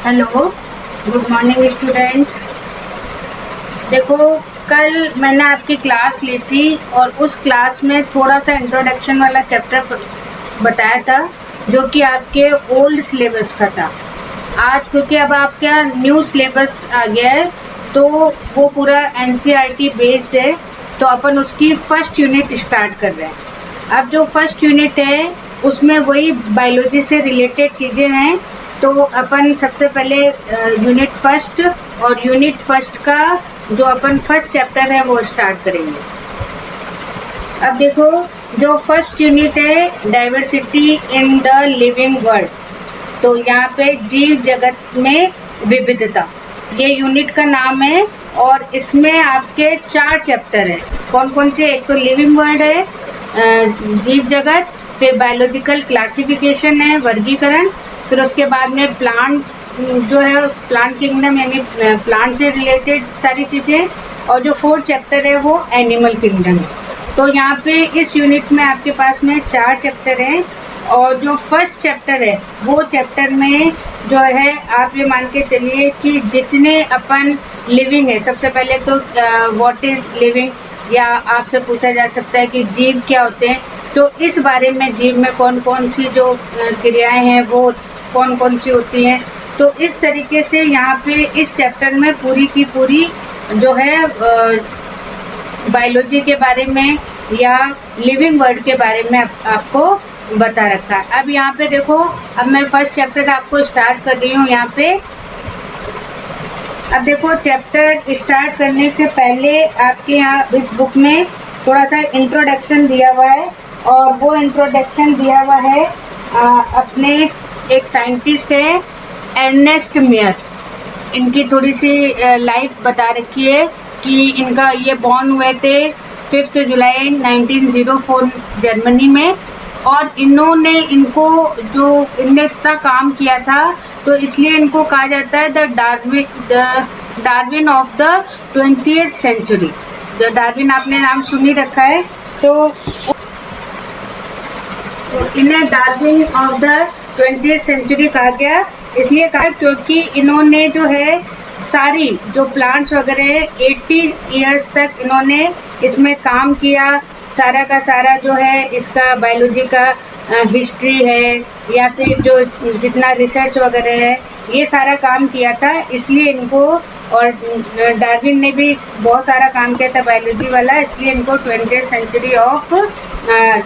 Hello, good morning students. देखो, कल मैंने आपकी क्लास ली थी और उस क्लास में थोड़ा सा इंट्रोडक्शन वाला चैप्टर बताया था जो कि आपके ओल्ड सिलेबस का था। आज क्योंकि अब आपका न्यू सिलेबस आ गया है तो वो पूरा एनसीईआरटी बेस्ड है, तो अपन उसकी फर्स्ट यूनिट स्टार्ट कर रहे हैं। अब जो फर्स्ट यूनिट है उसमें वही बायोलॉजी से रिलेटेड चीज़ें हैं, तो अपन सबसे पहले यूनिट फर्स्ट और यूनिट फर्स्ट का जो अपन फर्स्ट चैप्टर है वो स्टार्ट करेंगे। अब देखो, जो फर्स्ट यूनिट है diversity in the living world, तो यहाँ पे जीव जगत में विविधता, ये यूनिट का नाम है और इसमें आपके 4 चैप्टर हैं। कौन कौन से? एक तो लिविंग वर्ल्ड है, जीव जगत, फिर बायोलॉजिकल क्लासिफिकेशन है, वर्गीकरण, फिर उसके बाद में प्लांट्स जो है प्लांट किंगडम यानी प्लांट से रिलेटेड सारी चीज़ें, और जो 4th चैप्टर है वो एनिमल किंगडम है। तो यहाँ पे इस यूनिट में आपके पास में 4 चैप्टर हैं और जो फर्स्ट चैप्टर है वो चैप्टर में जो है आप ये मान के चलिए कि जितने अपन लिविंग है, सबसे पहले तो व्हाट इज लिविंग, या आपसे पूछा जा सकता है कि जीव क्या होते हैं, तो इस बारे में जीव में कौन कौन सी जो क्रियाएं हैं वो कौन कौन सी होती हैं, तो इस तरीके से यहाँ पे इस चैप्टर में पूरी की पूरी जो है बायोलॉजी के बारे में या लिविंग वर्ल्ड के बारे में आपको बता रखा है। अब यहाँ पे देखो, अब मैं फर्स्ट चैप्टर आपको स्टार्ट कर रही हूँ यहाँ पे। अब देखो, चैप्टर स्टार्ट करने से पहले आपके यहाँ इस बुक में थोड़ा सा इंट्रोडक्शन दिया हुआ है, और वो इंट्रोडक्शन दिया हुआ है अपने एक साइंटिस्ट है अर्नेस्ट मेयर। इनकी थोड़ी सी लाइफ बता रखी है कि इनका ये बॉर्न हुए थे 5 जुलाई 1904 जर्मनी में, और इन्होंने इनको जो इनने इतना काम किया था तो इसलिए इनको कहा जाता है the Darwin of the 20th century. जो डार्विन आपने नाम सुनी रखा है, तो इन्हें Darwin of the 20th century कहा गया। इसलिए कहा क्योंकि इन्होंने जो है सारी जो प्लांट्स वगैरह है 80 इयर्स तक इन्होंने इसमें काम किया। सारा का सारा जो है इसका बायोलॉजी का हिस्ट्री है या फिर जो जितना रिसर्च वगैरह है ये सारा काम किया था, इसलिए इनको, और डार्विन ने भी बहुत सारा काम किया था बायोलॉजी वाला, इसलिए इनको 20th सेंचुरी ऑफ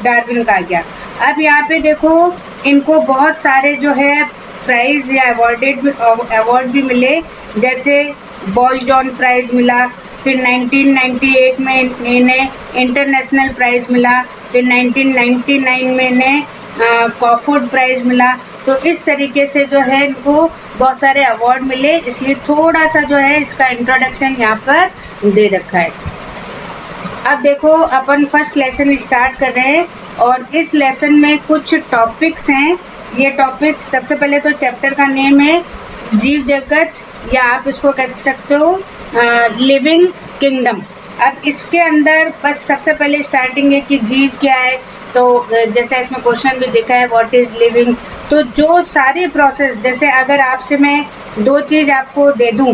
डार्विन कहा गया। अब यहाँ पे देखो, इनको बहुत सारे जो है प्राइज या अवार्ड भी मिले, जैसे बॉल जॉन प्राइज मिला, फिर 1998 में इन्हें इंटरनेशनल प्राइज मिला, फिर 1999 में इन्हें कॉफोर्ड प्राइज मिला। तो इस तरीके से जो है इनको बहुत सारे अवार्ड मिले, इसलिए थोड़ा सा जो है इसका इंट्रोडक्शन यहाँ पर दे रखा है। अब देखो, अपन फर्स्ट लेसन स्टार्ट कर रहे हैं और इस लेसन में कुछ टॉपिक्स हैं। ये टॉपिक्स, सबसे पहले तो चैप्टर का नेम है जीव जगत, या आप इसको कह सकते हो लिविंग किंगडम। अब इसके अंदर बस सबसे पहले स्टार्टिंग है कि जीव क्या है, तो जैसे इसमें क्वेश्चन भी दिखा है व्हाट इज लिविंग, तो जो सारी प्रोसेस, जैसे अगर आपसे मैं 2 चीज़ आपको दे दूं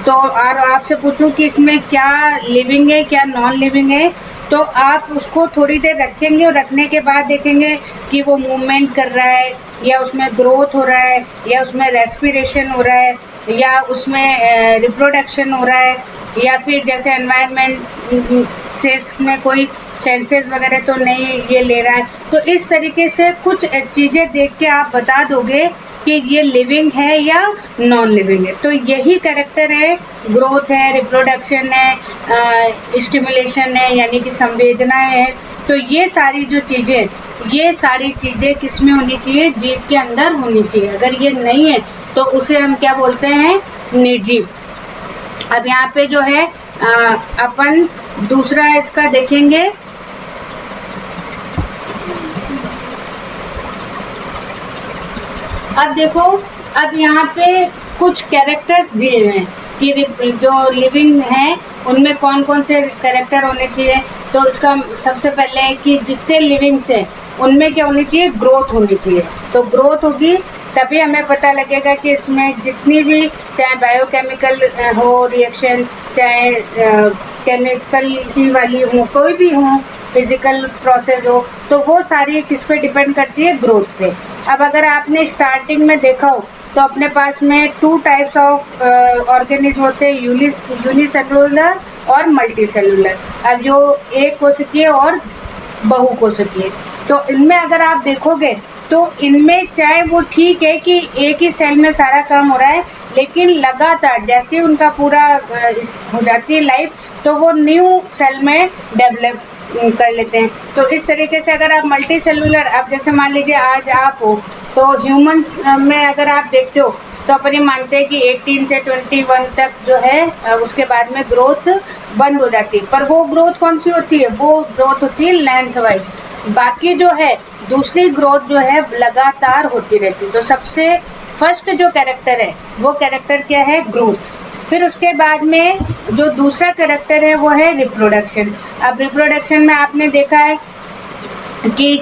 तो और आपसे पूछूं कि इसमें क्या लिविंग है क्या नॉन लिविंग है, तो आप उसको थोड़ी देर रखेंगे और रखने के बाद देखेंगे कि वो मूवमेंट कर रहा है, या उसमें ग्रोथ हो रहा है, या उसमें रेस्पिरेशन हो रहा है, या उसमें रिप्रोडक्शन हो रहा है, या फिर जैसे एनवायरनमेंट से इसमें कोई सेंसेस वगैरह तो नहीं ये ले रहा है। तो इस तरीके से कुछ चीज़ें देख के आप बता दोगे कि ये लिविंग है या नॉन लिविंग है। तो यही कैरेक्टर है, ग्रोथ है, रिप्रोडक्शन है, स्टिमुलेशन है यानी कि संवेदनाएं है। तो ये सारी जो चीज़ें, ये सारी चीज़ें किस में होनी चाहिए? जीव के अंदर होनी चाहिए। अगर ये नहीं है तो उसे हम क्या बोलते हैं? निर्जीव। अब यहाँ पे जो है अपन दूसरा इसका देखेंगे। अब देखो, अब यहाँ पे कुछ कैरेक्टर्स दिए हुए हैं कि जो लिविंग है उनमें कौन कौन से कैरेक्टर होने चाहिए। तो इसका सबसे पहले है कि जितने लिविंग्स हैं उनमें क्या होनी चाहिए? ग्रोथ होनी चाहिए। तो ग्रोथ होगी तभी हमें पता लगेगा कि इसमें जितनी भी चाहे बायोकेमिकल हो रिएक्शन, चाहे केमिकल ही वाली हो, कोई भी हो, फिजिकल प्रोसेस हो, तो वो सारी किस पे डिपेंड करती है? ग्रोथ पे। अब अगर आपने स्टार्टिंग में देखा हो तो अपने पास में 2 टाइप्स ऑफ ऑर्गेनिज्म होते हैं, यूनिसेलुलर और मल्टी सेलुलर। अब जो एक कोशिकीय और बहुकोशिकीय, तो इनमें अगर आप देखोगे तो इनमें चाहे वो ठीक है कि एक ही सेल में सारा काम हो रहा है, लेकिन लगातार जैसे उनका पूरा हो जाती है लाइफ, तो वो न्यू सेल में डेवलप कर लेते हैं। तो इस तरीके से अगर आप मल्टी सेलुलर, अब जैसे मान लीजिए आज आप हो, तो ह्यूमंस में अगर आप देखते हो तो अपन ये मानते हैं कि 18 से 21 तक जो है उसके बाद में ग्रोथ बंद हो जाती है। पर वो ग्रोथ कौन सी होती है? वो ग्रोथ होती है लेंथ वाइज। बाकी जो है दूसरी ग्रोथ जो है लगातार होती रहती है। तो सबसे फर्स्ट जो कैरेक्टर है वो कैरेक्टर क्या है? ग्रोथ। फिर उसके बाद में जो दूसरा कैरेक्टर है वो है रिप्रोडक्शन। अब रिप्रोडक्शन में आपने देखा है कि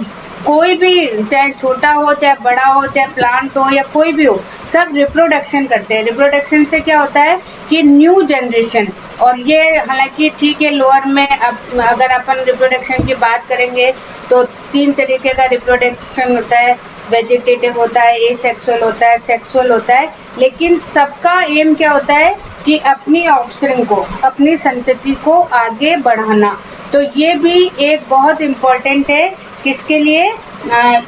कोई भी, चाहे छोटा हो, चाहे बड़ा हो, चाहे प्लांट हो या कोई भी हो, सब रिप्रोडक्शन करते हैं। रिप्रोडक्शन से क्या होता है कि न्यू जनरेशन, और ये हालांकि ठीक है लोअर में, अब अगर अपन रिप्रोडक्शन की बात करेंगे तो 3 तरीके का रिप्रोडक्शन होता है, वेजिटेटिव होता है, एसेक्सुअल होता है, सेक्सुअल होता है। लेकिन सबका एम क्या होता है कि अपनी ऑफस्प्रिंग को, अपनी संतति को आगे बढ़ाना। तो ये भी एक बहुत इम्पोर्टेंट है, किसके लिए?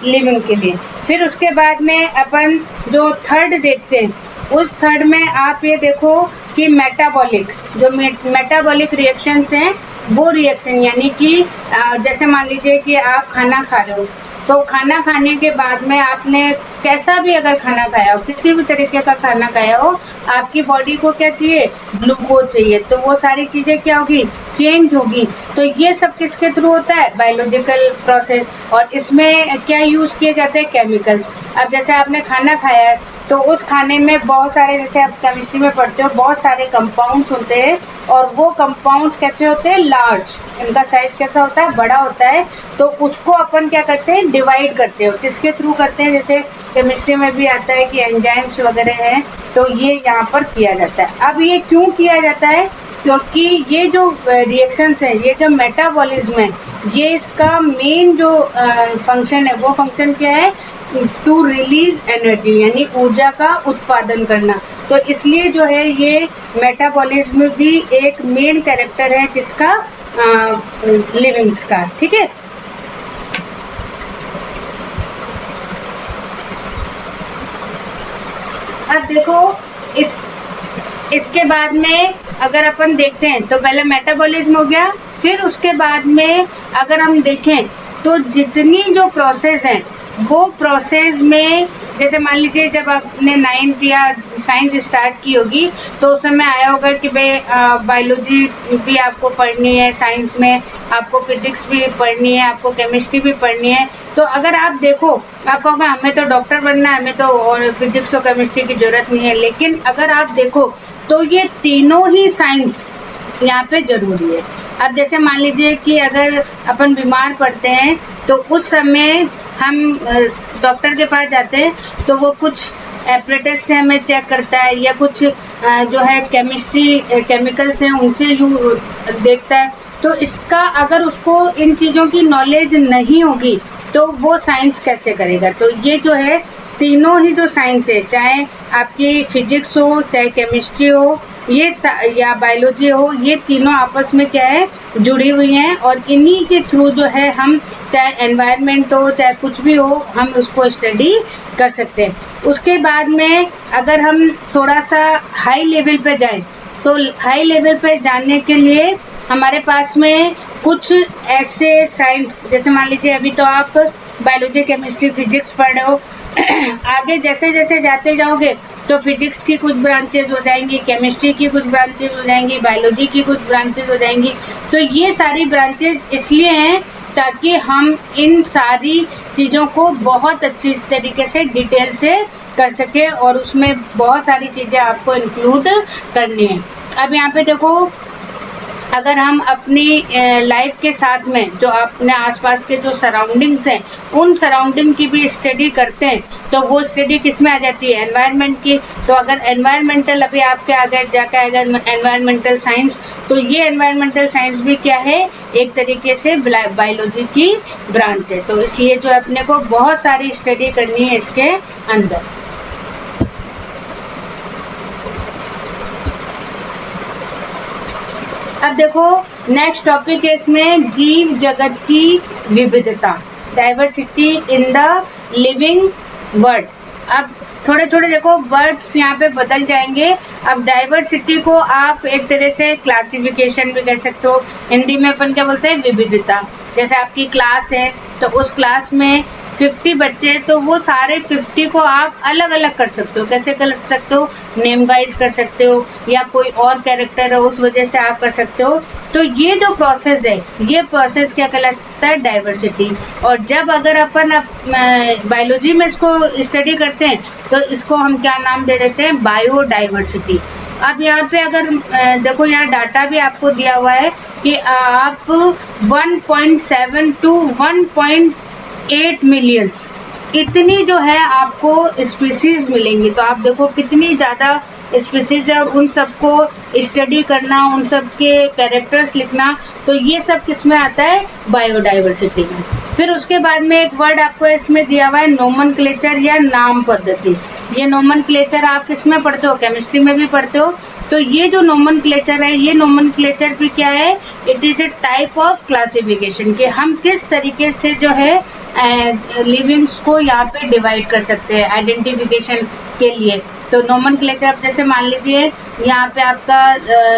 लिविंग के लिए। फिर उसके बाद में अपन जो थर्ड देखते हैं, उस थर्ड में आप ये देखो कि मेटाबॉलिक, जो मेटाबॉलिक रिएक्शंस हैं, वो रिएक्शन यानी कि जैसे मान लीजिए कि आप खाना खा रहे हो, तो खाना खाने के बाद में आपने कैसा भी अगर खाना खाया हो, किसी भी तरीके का खाना खाया हो, आपकी बॉडी को क्या चाहिए? ग्लूकोज चाहिए। तो वो सारी चीज़ें क्या होगी? चेंज होगी। तो ये सब किसके थ्रू होता है? Biological process. और इसमें क्या यूज़ किए जाते हैं? केमिकल्स। अब जैसे आपने खाना खाया है तो उस खाने में बहुत सारे, जैसे आप केमिस्ट्री में पढ़ते हो, बहुत सारे कंपाउंड्स होते हैं, और वो कंपाउंड्स कैसे होते हैं? लार्ज। इनका साइज कैसा होता है? बड़ा होता है। तो उसको अपन क्या करते हैं? डिवाइड करते हो। किसके थ्रू करते हैं? जैसे केमिस्ट्री में भी आता है कि एंजाइम्स वगैरह हैं, तो ये यहाँ पर किया जाता है। अब ये क्यों किया जाता है? क्योंकि ये जो रिएक्शंस हैं, ये जो मेटाबॉलिज्म है, ये इसका मेन जो फंक्शन है, वो फंक्शन क्या है? टू रिलीज एनर्जी, यानी ऊर्जा का उत्पादन करना। तो इसलिए जो है ये मेटाबॉलिज्म भी एक मेन कैरेक्टर है किसका? लिविंग्स का। ठीक है। अब देखो इसके बाद में अगर अपन देखते हैं तो पहले मेटाबॉलिज्म हो गया, फिर उसके बाद में अगर हम देखें तो जितनी जो प्रोसेस हैं, वो प्रोसेस में, जैसे मान लीजिए जब आपने 9th या साइंस स्टार्ट की होगी तो उस समय आया होगा कि भाई बायोलॉजी भी आपको पढ़नी है, साइंस में आपको फिजिक्स भी पढ़नी है, आपको केमिस्ट्री भी पढ़नी है। तो अगर आप देखो, आप कहोगे हमें तो डॉक्टर बनना है, हमें तो और फिजिक्स और केमिस्ट्री की ज़रूरत नहीं है। लेकिन अगर आप देखो तो ये तीनों ही साइंस यहाँ पे ज़रूरी है। अब जैसे मान लीजिए कि अगर अपन बीमार पड़ते हैं तो उस समय हम डॉक्टर के पास जाते हैं, तो वो कुछ एपरेटस से हमें चेक करता है, या कुछ जो है केमिस्ट्री केमिकल्स हैं उनसे देखता है। तो इसका अगर उसको इन चीज़ों की नॉलेज नहीं होगी तो वो साइंस कैसे करेगा? तो ये जो है तीनों ही जो साइंस है, चाहे आपकी फिजिक्स हो, चाहे केमिस्ट्री हो, ये या बायोलॉजी हो, ये तीनों आपस में क्या है? जुड़ी हुई हैं। और इन्हीं के थ्रू जो है हम, चाहे एनवायरनमेंट हो, चाहे कुछ भी हो, हम उसको स्टडी कर सकते हैं। उसके बाद में अगर हम थोड़ा सा हाई लेवल पे जाएं, तो हाई लेवल पे जाने के लिए हमारे पास में कुछ ऐसे साइंस, जैसे मान लीजिए अभी तो आप बायोलॉजी, केमिस्ट्री, फिजिक्स पढ़ रहे हो, आगे जैसे जैसे जाते जाओगे तो फिजिक्स की कुछ ब्रांचेज हो जाएंगी, केमिस्ट्री की कुछ ब्रांचेज हो जाएंगी, बायोलॉजी की कुछ ब्रांचेज हो जाएंगी। तो ये सारी ब्रांचेज इसलिए हैं ताकि हम इन सारी चीज़ों को बहुत अच्छी तरीके से डिटेल से कर सकें, और उसमें बहुत सारी चीज़ें आपको इंक्लूड करनी है। अब यहाँ पे देखो, अगर हम अपनी लाइफ के साथ में जो अपने आसपास के जो सराउंडिंग्स हैं उन सराउंडिंग की भी स्टडी करते हैं तो वो स्टडी किस में आ जाती है, एनवायरनमेंट की। तो अगर एनवायरमेंटल अभी आपके आगे जाकर आएगा एनवायरमेंटल साइंस, तो ये एनवायरमेंटल साइंस भी क्या है, एक तरीके से बायोलॉजी की ब्रांच है। तो इसलिए जो अपने को बहुत सारी स्टडी करनी है इसके अंदर। अब देखो नेक्स्ट टॉपिक है इसमें जीव जगत की विविधता, diversity in the living world. अब थोड़े थोड़े देखो वर्ड्स यहाँ पे बदल जाएंगे। अब डाइवर्सिटी को आप एक तरह से क्लासिफिकेशन भी कह सकते हो, हिंदी में अपन क्या बोलते हैं, विविधता। जैसे आपकी क्लास है तो उस क्लास में 50 बच्चे हैं तो वो सारे 50 को आप अलग अलग कर सकते हो। कैसे कर सकते हो, नेम वाइज कर सकते हो, या कोई और कैरेक्टर है उस वजह से आप कर सकते हो। तो ये जो प्रोसेस है, ये प्रोसेस क्या कहलाता है, डाइवर्सिटी। और जब अगर अपन बायोलॉजी में इसको स्टडी करते हैं तो इसको हम क्या नाम दे देते हैं, बायोडाइवर्सिटी। अब यहाँ पे अगर देखो यहाँ डाटा भी आपको दिया हुआ है कि आप 1.7 to 1.8 मिलियंस इतनी जो है आपको स्पीसीज मिलेंगी। तो आप देखो कितनी ज़्यादा स्पीसीज है और उन सबको स्टडी करना, उन सब के कैरेक्टर्स लिखना, तो ये सब किस में आता है, बायोडाइवर्सिटी में। फिर उसके बाद में एक वर्ड आपको इसमें दिया हुआ है नोमेनक्लेचर या नाम पद्धति। ये नोमेनक्लेचर आप किस में पढ़ते हो, केमिस्ट्री में भी पढ़ते हो। तो ये जो नोमेनक्लेचर है, ये नोमेनक्लेचर भी क्या है, it is a type of classification, कि हम किस तरीके से जो है लिविंग्स को यहाँ पे डिवाइड कर सकते हैं आइडेंटिफिकेशन के लिए। तो नोमेनक्लेचर जैसे मान लीजिए यहाँ पे आपका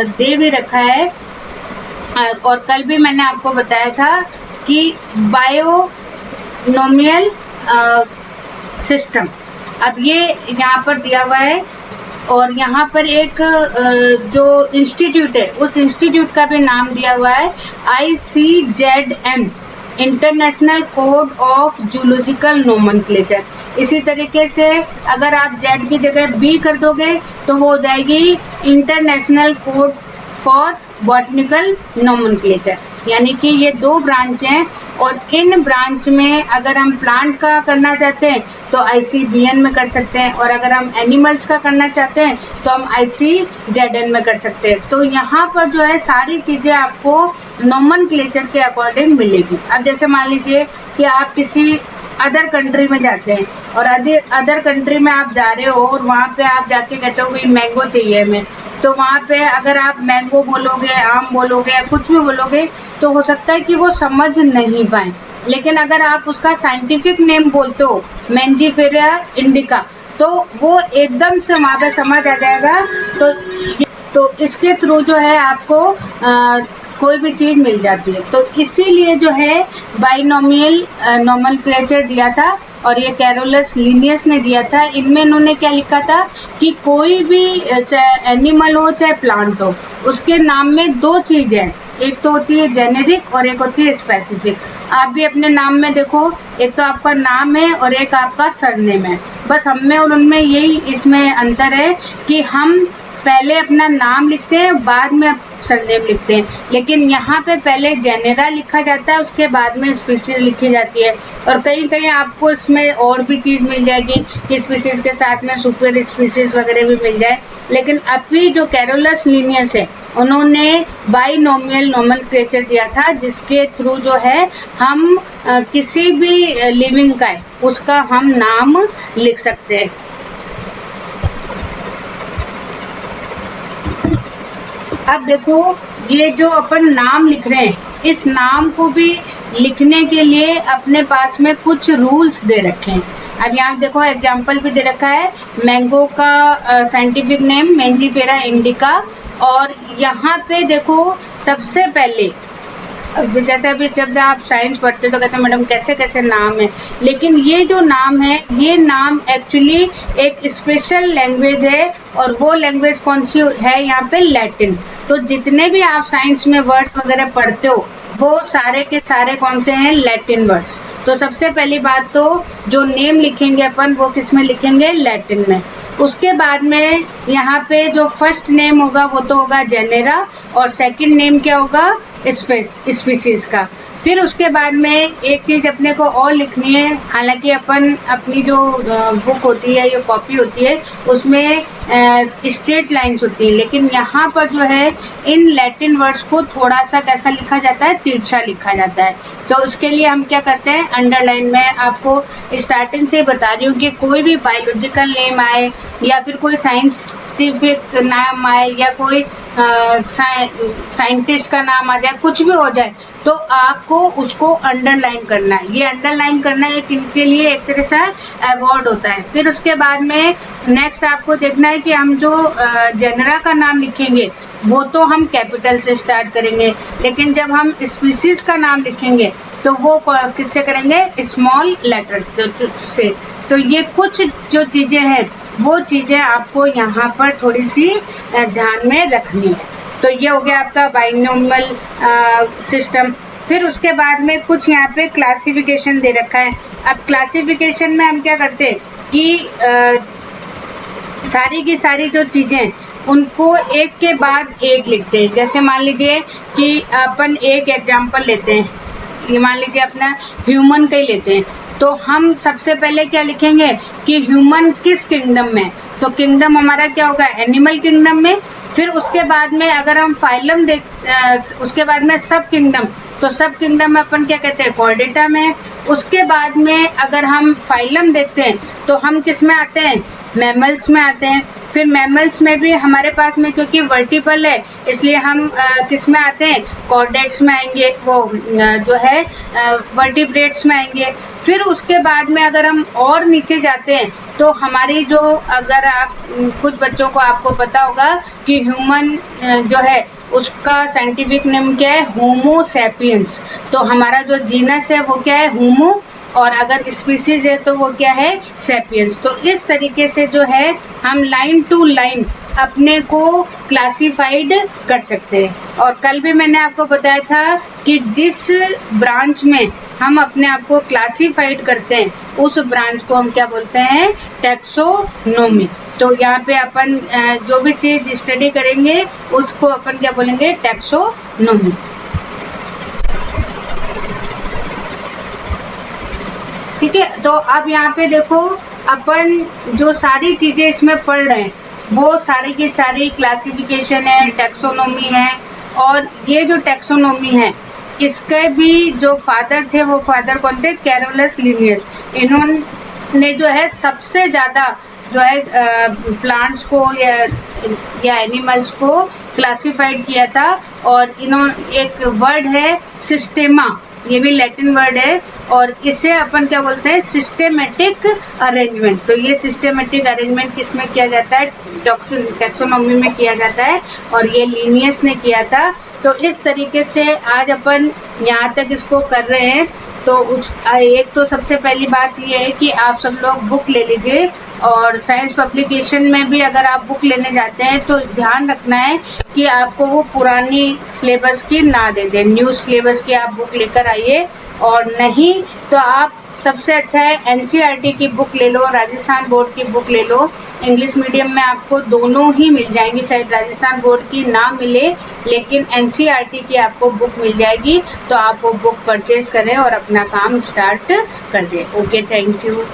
दे भी रखा है, और कल भी मैंने आपको बताया था कि बायोनोमियल सिस्टम। अब ये यहाँ पर दिया हुआ है, और यहाँ पर एक जो इंस्टीट्यूट है उस इंस्टीट्यूट का भी नाम दिया हुआ है ICZN, international code of zoological nomenclature. इसी तरीके से अगर आप जेड की जगह बी कर दोगे तो वो हो जाएगी international code for botanical nomenclature. यानी कि ये दो ब्रांच हैं, और इन ब्रांच में अगर हम प्लांट का करना चाहते हैं तो ICBN में कर सकते हैं, और अगर हम एनिमल्स का करना चाहते हैं तो हम ICZN में कर सकते हैं। तो यहाँ पर जो है सारी चीज़ें आपको नोमेनक्लेचर के अकॉर्डिंग मिलेगी। अब जैसे मान लीजिए कि आप किसी अदर कंट्री में जाते हैं, और अदर कंट्री में आप जा रहे हो और वहाँ पे आप जाके कहते हो भाई मैंगो चाहिए हमें, तो वहाँ पे अगर आप मैंगो बोलोगे, आम बोलोगे या कुछ भी बोलोगे तो हो सकता है कि वो समझ नहीं पाए। लेकिन अगर आप उसका साइंटिफिक नेम बोलते हो मैंजीफेरा इंडिका, तो वो एकदम से वहाँ पे समझ आ जाएगा। तो इसके थ्रू जो है आपको कोई भी चीज़ मिल जाती है। तो इसीलिए जो है बाइनोमियल नोमेनक्लेचर दिया था, और ये कैरोलस लिनियस ने दिया था। इनमें इन्होंने क्या लिखा था कि कोई भी चाहे एनिमल हो चाहे प्लांट हो, उसके नाम में दो चीज़ें हैं, एक तो होती है जेनेरिक और एक होती है स्पेसिफिक। आप भी अपने नाम में देखो, एक तो आपका नाम है और एक आपका सरनेम है। बस हम में और उनमें यही इसमें अंतर है कि हम पहले अपना नाम लिखते हैं, बाद में सरनेम लिखते हैं। लेकिन यहाँ पे पहले जेनेरा लिखा जाता है, उसके बाद में स्पीसीज लिखी जाती है। और कहीं कहीं आपको इसमें और भी चीज़ मिल जाएगी कि स्पीसीज के साथ में सुपर स्पीसीज वगैरह भी मिल जाए। लेकिन अभी जो कैरोलस लिनियस है, उन्होंने बाइनोमियल नोमेनक्लेचर दिया था, जिसके थ्रू जो है हम किसी भी लिविंग का है उसका हम नाम लिख सकते हैं। अब देखो ये जो अपन नाम लिख रहे हैं, इस नाम को भी लिखने के लिए अपने पास में कुछ रूल्स दे रखे हैं। अब यहाँ देखो एग्जाम्पल भी दे रखा है, मैंगो का साइंटिफिक नेम मैंजीफेरा इंडिका। और यहाँ पे देखो सबसे पहले, जैसे अभी जब आप साइंस पढ़ते तो कहते हैं मैडम कैसे कैसे नाम है, लेकिन ये जो नाम है, ये नाम एक्चुअली एक स्पेशल लैंग्वेज है। और वो लैंग्वेज कौन सी है, यहाँ पे लैटिन। तो जितने भी आप साइंस में वर्ड्स वगैरह पढ़ते हो वो सारे के सारे कौन से हैं, लैटिन वर्ड्स। तो सबसे पहली बात तो जो नेम लिखेंगे अपन वो किस में लिखेंगे, लैटिन में। उसके बाद में यहाँ पे जो फर्स्ट नेम होगा वो तो होगा जेनेरा, और सेकंड नेम क्या होगा, स्पीसीज का। फिर उसके बाद में एक चीज अपने को और लिखनी है, हालांकि अपन अपनी जो बुक होती है, ये कॉपी होती है, उसमें स्ट्रेट लाइंस होती है, लेकिन यहाँ पर जो है इन लैटिन वर्ड्स को थोड़ा सा कैसा लिखा जाता है, तिरछा लिखा जाता है। तो उसके लिए हम क्या करते हैं, अंडरलाइन में आपको स्टार्टिंग से बता रही हूँ कि कोई भी बायोलॉजिकल नेम आए या फिर कोई साइंटिफिक नाम आए या कोई साइंटिस्ट का नाम आ जाए, कुछ भी हो जाए, तो आपको उसको अंडरलाइन करना है। ये अंडरलाइन करना है किनके लिए, एक तरह से अवॉर्ड होता है। फिर उसके बाद में नेक्स्ट आपको देखना है कि हम जो जेनरा का नाम लिखेंगे वो तो हम कैपिटल से स्टार्ट करेंगे, लेकिन जब हम स्पीसीज का नाम लिखेंगे तो वो किससे करेंगे, स्मॉल लेटर्स से। तो ये कुछ जो चीज़ें हैं वो चीज़ें आपको यहाँ पर थोड़ी सी ध्यान में रखनी है। तो ये हो गया आपका बाइनोमियल सिस्टम। फिर उसके बाद में कुछ यहाँ पे क्लासिफिकेशन दे रखा है। अब क्लासिफिकेशन में हम क्या करते हैं कि सारी की सारी जो चीज़ें उनको एक के बाद एक लिखते हैं। जैसे मान लीजिए कि अपन एक एग्जांपल लेते हैं, ये मान लीजिए अपना ह्यूमन का ही लेते हैं, तो हम सबसे पहले क्या लिखेंगे कि ह्यूमन किस किंगडम में, तो किंगडम हमारा क्या होगा, एनिमल किंगडम में। फिर उसके बाद में अगर हम फाइलम उसके बाद में सब किंगडम, तो सब किंगडम में अपन क्या कहते हैं, कॉर्डेटा में। उसके बाद में अगर हम फाइलम देखते हैं तो हम किस में आते हैं, मैमल्स में आते हैं। फिर मैमल्स में भी हमारे पास में क्योंकि वर्टिपल है इसलिए हम किस में आते हैं, कॉर्डेट्स में आएंगे, वो जो है वर्टिब्रेट्स में आएंगे। फिर उसके बाद में अगर हम और नीचे जाते हैं तो हमारी जो, अगर आप कुछ बच्चों को आपको पता होगा कि ह्यूमन जो है उसका साइंटिफिक नेम क्या है, होमो सैपियंस। तो हमारा जो जीनस है वो क्या है, होमो, और अगर स्पीसीज है तो वो क्या है, सैपियंस। तो इस तरीके से जो है हम लाइन टू लाइन अपने को क्लासिफाइड कर सकते हैं। और कल भी मैंने आपको बताया था कि जिस ब्रांच में हम अपने आप को क्लासिफाइड करते हैं उस ब्रांच को हम क्या बोलते हैं, टैक्सोनॉमी। तो यहाँ पे अपन जो भी चीज स्टडी करेंगे उसको अपन क्या बोलेंगे, टैक्सोनॉमी। ठीक है, तो अब यहाँ पे देखो अपन जो सारी चीजें इसमें पढ़ रहे हैं वो सारी की सारी क्लासिफिकेशन है, टैक्सोनॉमी है। और ये जो टैक्सोनॉमी है इसके भी जो फादर थे वो फादर कौन थे, कैरोलस लिनियस। इन्होंने जो है सबसे ज़्यादा जो है प्लांट्स को या एनिमल्स को क्लासिफाइड किया था। और इन्होंने एक वर्ड है सिस्टेमा, ये भी लैटिन वर्ड है, और इसे अपन क्या बोलते हैं, सिस्टेमेटिक अरेंजमेंट। तो ये सिस्टेमेटिक अरेंजमेंट किस में किया जाता है, टैक्सोनॉमी में किया जाता है, और ये लिनियस ने किया था। तो इस तरीके से आज अपन यहाँ तक इसको कर रहे हैं। तो एक तो सबसे पहली बात ये है कि आप सब लोग बुक ले लीजिए, और साइंस पब्लिकेशन में भी अगर आप बुक लेने जाते हैं तो ध्यान रखना है कि आपको वो पुरानी सिलेबस की ना दे दें, न्यू सिलेबस की आप बुक लेकर आइए। और नहीं तो आप सबसे अच्छा है एनसीईआरटी की बुक ले लो, राजस्थान बोर्ड की बुक ले लो। इंग्लिश मीडियम में आपको दोनों ही मिल जाएंगी, शायद राजस्थान बोर्ड की ना मिले लेकिन एनसीईआरटी की आपको बुक मिल जाएगी। तो आप वो बुक परचेज करें और अपना काम स्टार्ट कर दें। Okay, thank you.